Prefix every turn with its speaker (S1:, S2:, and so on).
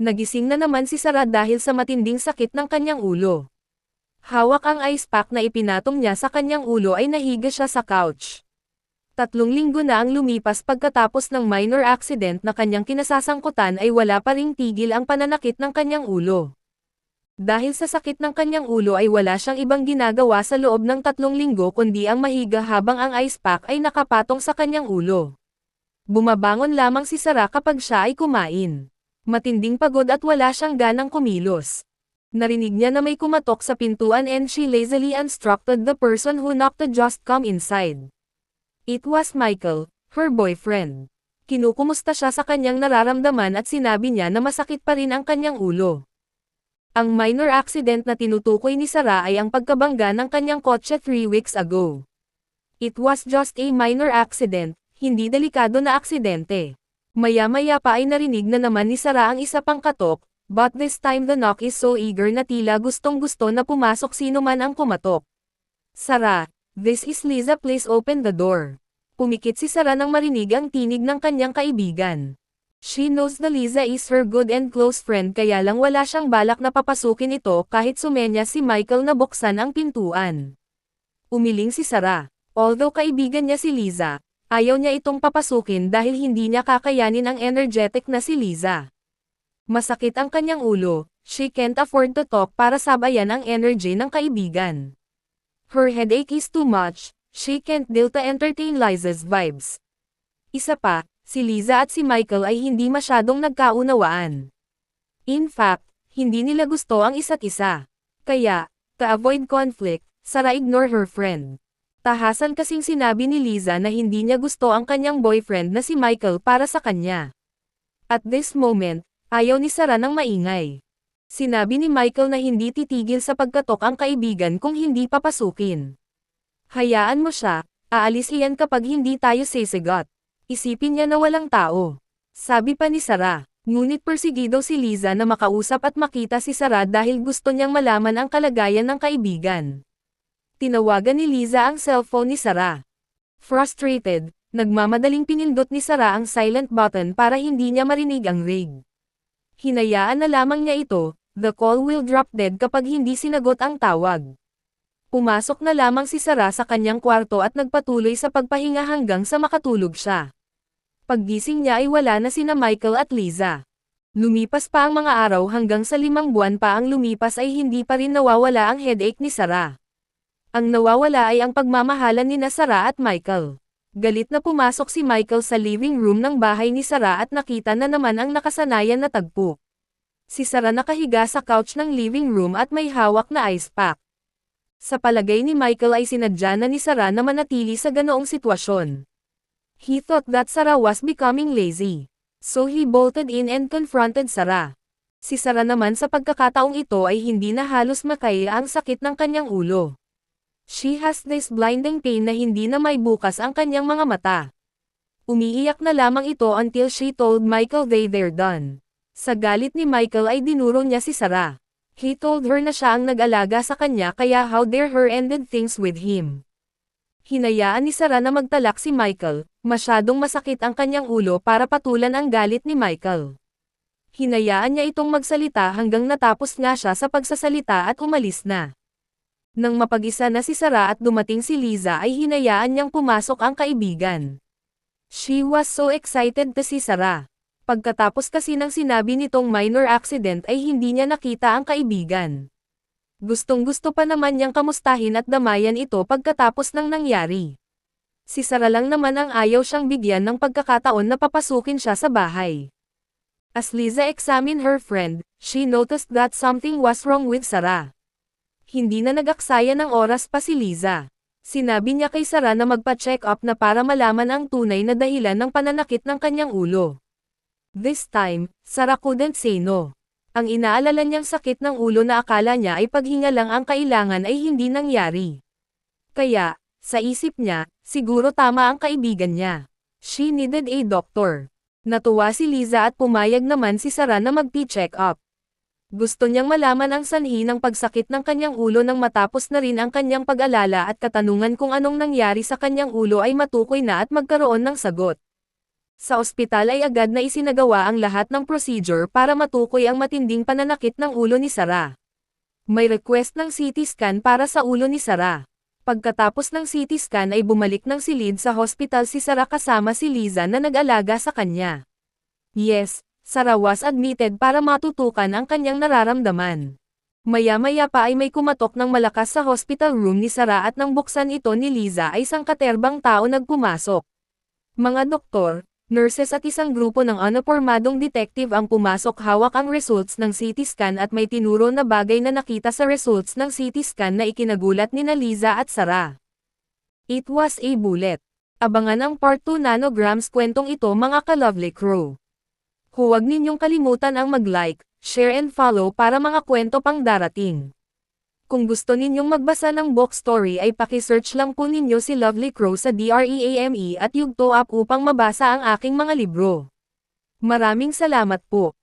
S1: Nagising na naman si Sarah dahil sa matinding sakit ng kanyang ulo. Hawak ang ice pack na ipinatong niya sa kanyang ulo ay nahiga siya sa couch. 3 linggo na ang lumipas pagkatapos ng minor accident na kanyang kinasasangkutan ay wala pa ring tigil ang pananakit ng kanyang ulo. Dahil sa sakit ng kanyang ulo ay wala siyang ibang ginagawa sa loob ng 3 linggo kundi ang mahiga habang ang ice pack ay nakapatong sa kanyang ulo. Bumabangon lamang si Sarah kapag siya ay kumain. Matinding pagod at wala siyang ganang kumilos. Narinig niya na may kumatok sa pintuan and she lazily instructed the person who knocked to just come inside. It was Michael, her boyfriend. Kinukumusta siya sa kanyang nararamdaman at sinabi niya na masakit pa rin ang kanyang ulo. Ang minor accident na tinutukoy ni Sarah ay ang pagkabangga ng kanyang kotse 3 weeks ago. It was just a minor accident, hindi delikado na aksidente. Maya-maya pa ay narinig na naman ni Sarah ang isa pang katok, but this time the knock is so eager na tila gustong-gusto na pumasok sino man ang kumatok. Sarah, this is Liza, please open the door. Pumikit si Sarah nang marinig ang tinig ng kanyang kaibigan. She knows that Liza is her good and close friend kaya lang wala siyang balak na papasukin ito kahit sumenya si Michael na buksan ang pintuan. Umiling si Sarah. Although kaibigan niya si Liza, ayaw niya itong papasukin dahil hindi niya kakayanin ang energetic na si Liza. Masakit ang kanyang ulo, she can't afford to talk para sabayan ang energy ng kaibigan. Her headache is too much, she can't deal to entertain Liza's vibes. Isa pa, si Liza at si Michael ay hindi masyadong nagkaunawaan. In fact, hindi nila gusto ang isa't isa. Kaya, to avoid conflict, Sarah ignore her friend. Tahasan kasing sinabi ni Liza na hindi niya gusto ang kanyang boyfriend na si Michael para sa kanya. At this moment, ayaw ni Sarah ng maingay. Sinabi ni Michael na hindi titigil sa pagkatok ang kaibigan kung hindi papasukin. Hayaan mo siya, aalis iyan kapag hindi tayo sisigot. Isipin niya na walang tao. Sabi pa ni Sarah. Ngunit persigido si Liza na makausap at makita si Sarah dahil gusto niyang malaman ang kalagayan ng kaibigan. Tinawagan ni Liza ang cellphone ni Sarah. Frustrated, nagmamadaling pinindot ni Sarah ang silent button para hindi niya marinig ang ring. Hinayaan na lamang niya ito, the call will drop dead kapag hindi sinagot ang tawag. Pumasok na lamang si Sarah sa kanyang kwarto at nagpatuloy sa pagpahinga hanggang sa makatulog siya. Paggising niya ay wala na sina Michael at Liza. Lumipas pa ang mga araw hanggang sa 5 buwan pa ang lumipas ay hindi pa rin nawawala ang headache ni Sarah. Ang nawawala ay ang pagmamahalan ni Sarah at Michael. Galit na pumasok si Michael sa living room ng bahay ni Sarah at nakita na naman ang nakasanayan na tagpo. Si Sarah nakahiga sa couch ng living room at may hawak na ice pack. Sa palagay ni Michael ay sinadya na ni Sarah na manatili sa ganoong sitwasyon. He thought that Sarah was becoming lazy. So he bolted in and confronted Sarah. Si Sarah naman sa pagkakataong ito ay hindi na halos makaya ang sakit ng kanyang ulo. She has this blinding pain na hindi na may bukas ang kanyang mga mata. Umiiyak na lamang ito until she told Michael they're done. Sa galit ni Michael ay dinuro niya si Sarah. He told her na siya ang nag-alaga sa kanya kaya how dare her ended things with him. Hinayaan ni Sarah na magtalak si Michael, masyadong masakit ang kanyang ulo para patulan ang galit ni Michael. Hinayaan niya itong magsalita hanggang natapos nga siya sa pagsasalita at umalis na. Nang mapag-isa na si Sarah at dumating si Liza ay hinayaan niyang pumasok ang kaibigan. She was so excited to see Sarah. Pagkatapos kasi ng sinabi nitong minor accident ay hindi niya nakita ang kaibigan. Gustong-gusto pa naman niyang kamustahin at damayan ito pagkatapos ng nangyari. Si Sarah lang naman ang ayaw siyang bigyan ng pagkakataon na papasukin siya sa bahay. As Liza examined her friend, she noticed that something was wrong with Sarah. Hindi na nag-aksaya ng oras pa si Liza. Sinabi niya kay Sarah na magpa-check up na para malaman ang tunay na dahilan ng pananakit ng kanyang ulo. This time, Sarah couldn't say no. Ang inaalala niyang sakit ng ulo na akala niya ay paghinga lang ang kailangan ay hindi nangyari. Kaya, sa isip niya, siguro tama ang kaibigan niya. She needed a doctor. Natuwa si Liza at pumayag naman si Sarah na magpi-check up. Gusto niyang malaman ang sanhi ng pagsakit ng kanyang ulo nang matapos na rin ang kanyang pag-alala at katanungan kung anong nangyari sa kanyang ulo ay matukoy na at magkaroon ng sagot. Sa ospital ay agad na isinagawa ang lahat ng procedure para matukoy ang matinding pananakit ng ulo ni Sarah. May request ng CT scan para sa ulo ni Sarah. Pagkatapos ng CT scan ay bumalik ng silid sa hospital si Sarah kasama si Liza na nag-alaga sa kanya. Yes, Sarah was admitted para matutukan ang kanyang nararamdaman. Maya-maya pa ay may kumatok ng malakas sa hospital room ni Sarah at nang buksan ito ni Liza ay isang katerbang tao nagpumasok. Mga doktor, nurses at isang grupo ng unipormadong detective ang pumasok, hawak ang results ng CT scan at may tinuro na bagay na nakita sa results ng CT scan na ikinagulat ni Liza at Sarah. It was a bullet. Abangan ang part 2 nanograms kwentong ito mga ka-Lovely Crew. Huwag ninyong kalimutan ang mag-like, share and follow para mga kwento pang darating. Kung gusto ninyong magbasa ng book story ay paki-search lang po ninyo si Lovely Crow sa DREAME at Yugto app upang mabasa ang aking mga libro. Maraming salamat po.